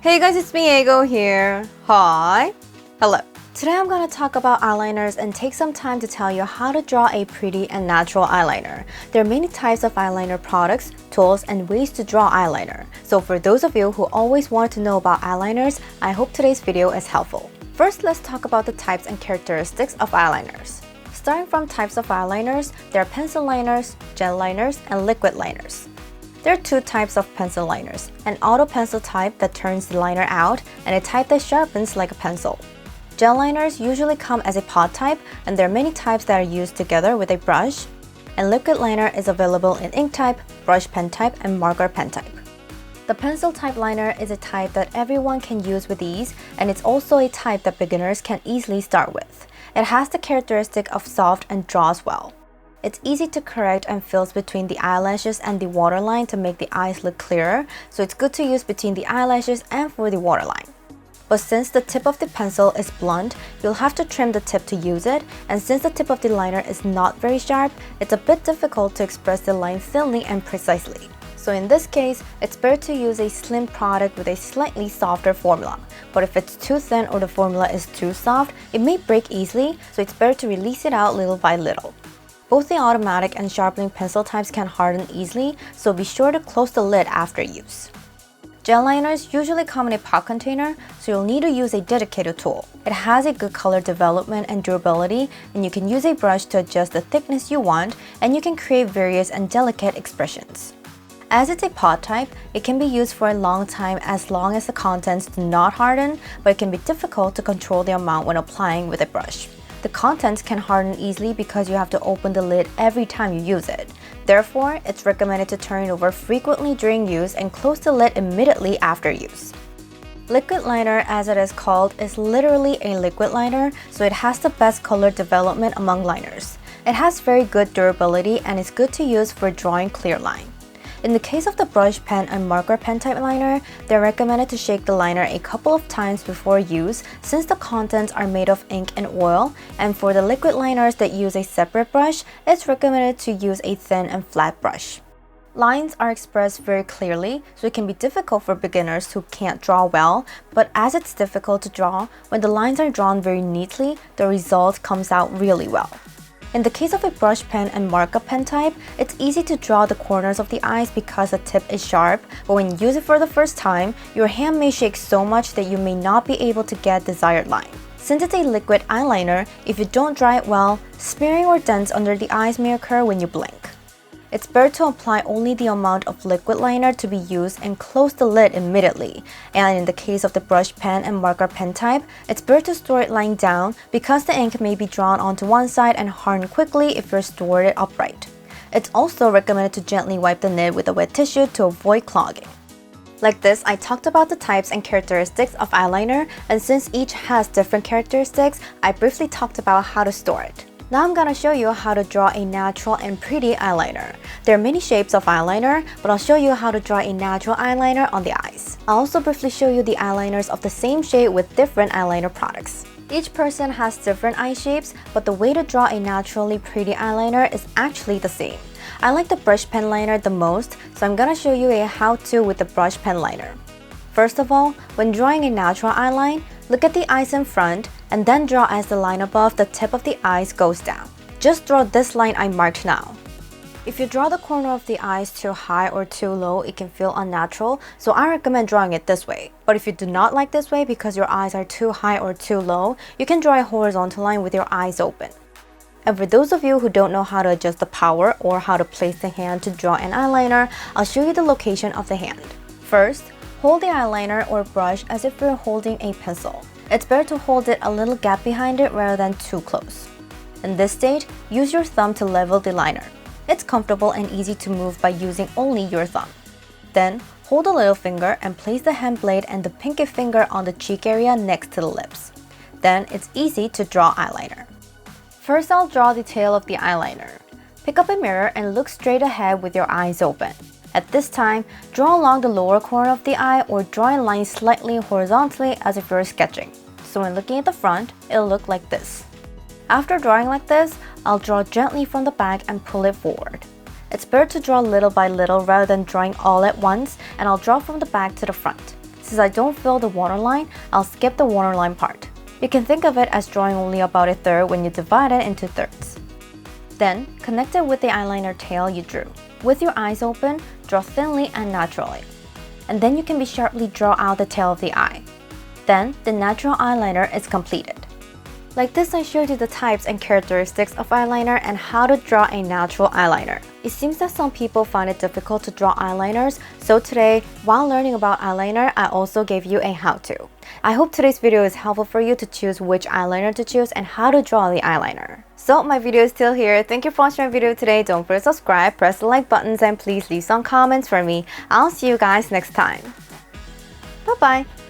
Hey guys, it's me Aego here. Hi. Hello. Today I'm going to talk about eyeliners and take some time to tell you how to draw a pretty and natural eyeliner. There are many types of eyeliner products, tools, and ways to draw eyeliner. So for those of you who always wanted to know about eyeliners, I hope today's video is helpful. First, let's talk about the types and characteristics of eyeliners. Starting from types of eyeliners, there are pencil liners, gel liners, and liquid liners. There are two types of pencil liners, an auto pencil type that turns the liner out and a type that sharpens like a pencil. Gel liners usually come as a pod type, and there are many types that are used together with a brush, and liquid liner is available in ink type, brush pen type, and marker pen type. The pencil type liner is a type that everyone can use with ease, and it's also a type that beginners can easily start with. It has the characteristic of soft and draws well. It's easy to correct and fills between the eyelashes and the waterline to make the eyes look clearer, so it's good to use between the eyelashes and for the waterline. But since the tip of the pencil is blunt, you'll have to trim the tip to use it, and since the tip of the liner is not very sharp, it's a bit difficult to express the line thinly and precisely. So in this case, it's better to use a slim product with a slightly softer formula. But if it's too thin or the formula is too soft, it may break easily, so it's better to release it out little by little. Both the automatic and sharpening pencil types can harden easily, so be sure to close the lid after use. Gel liners usually come in a pot container, so you'll need to use a dedicated tool. It has a good color development and durability, and you can use a brush to adjust the thickness you want, and you can create various and delicate expressions. As it's a pot type, it can be used for a long time as long as the contents do not harden, but it can be difficult to control the amount when applying with a brush. The contents can harden easily because you have to open the lid every time you use it. Therefore, it's recommended to turn it over frequently during use and close the lid immediately after use. Liquid liner, as it is called, is literally a liquid liner, so it has the best color development among liners. It has very good durability and is good to use for drawing clear line. In the case of the brush pen and marker pen type liner, they're recommended to shake the liner a couple of times before use since the contents are made of ink and oil, and for the liquid liners that use a separate brush, it's recommended to use a thin and flat brush. Lines are expressed very clearly, so it can be difficult for beginners who can't draw well, but as it's difficult to draw, when the lines are drawn very neatly, the result comes out really well. In the case of a brush pen and marker pen type, it's easy to draw the corners of the eyes because the tip is sharp, but when you use it for the first time, your hand may shake so much that you may not be able to get desired line. Since it's a liquid eyeliner, if you don't dry it well, smearing or dents under the eyes may occur when you blink. It's better to apply only the amount of liquid liner to be used and close the lid immediately. And in the case of the brush pen and marker pen type, it's better to store it lying down because the ink may be drawn onto one side and harden quickly if you're stored it upright. It's also recommended to gently wipe the nib with a wet tissue to avoid clogging. Like this, I talked about the types and characteristics of eyeliner, and since each has different characteristics, I briefly talked about how to store it. Now I'm gonna show you how to draw a natural and pretty eyeliner. There are many shapes of eyeliner, but I'll show you how to draw a natural eyeliner on the eyes. I'll also briefly show you the eyeliners of the same shade with different eyeliner products. Each person has different eye shapes, but the way to draw a naturally pretty eyeliner is actually the same. I like the brush pen liner the most, so I'm gonna show you a how-to with the brush pen liner. First of all, when drawing a natural eyeline, look at the eyes in front and then draw as the line above the tip of the eyes goes down. Just draw this line I marked now. If you draw the corner of the eyes too high or too low, it can feel unnatural, so I recommend drawing it this way. But if you do not like this way because your eyes are too high or too low, you can draw a horizontal line with your eyes open. And for those of you who don't know how to adjust the power or how to place the hand to draw an eyeliner, I'll show you the location of the hand. First, hold the eyeliner or brush as if you're holding a pencil. It's better to hold it a little gap behind it rather than too close. In this stage, use your thumb to level the liner. It's comfortable and easy to move by using only your thumb. Then, hold the little finger and place the hand blade and the pinky finger on the cheek area next to the lips. Then, it's easy to draw eyeliner. First, I'll draw the tail of the eyeliner. Pick up a mirror and look straight ahead with your eyes open. At this time, draw along the lower corner of the eye or draw a line slightly horizontally as if you're sketching. So when looking at the front, it'll look like this. After drawing like this, I'll draw gently from the back and pull it forward. It's better to draw little by little rather than drawing all at once, and I'll draw from the back to the front. Since I don't fill the waterline, I'll skip the waterline part. You can think of it as drawing only about a third when you divide it into thirds. Then, connect it with the eyeliner tail you drew. With your eyes open, draw thinly and naturally. And then you can be sharply draw out the tail of the eye. Then, the natural eyeliner is completed. Like this, I showed you the types and characteristics of eyeliner and how to draw a natural eyeliner. It seems that some people find it difficult to draw eyeliners, so today, while learning about eyeliner, I also gave you a how-to. I hope today's video is helpful for you to choose which eyeliner to choose and how to draw the eyeliner. So my video is still here. Thank you for watching my video today. Don't forget to subscribe, press the like buttons, and please leave some comments for me. I'll see you guys next time. Bye-bye!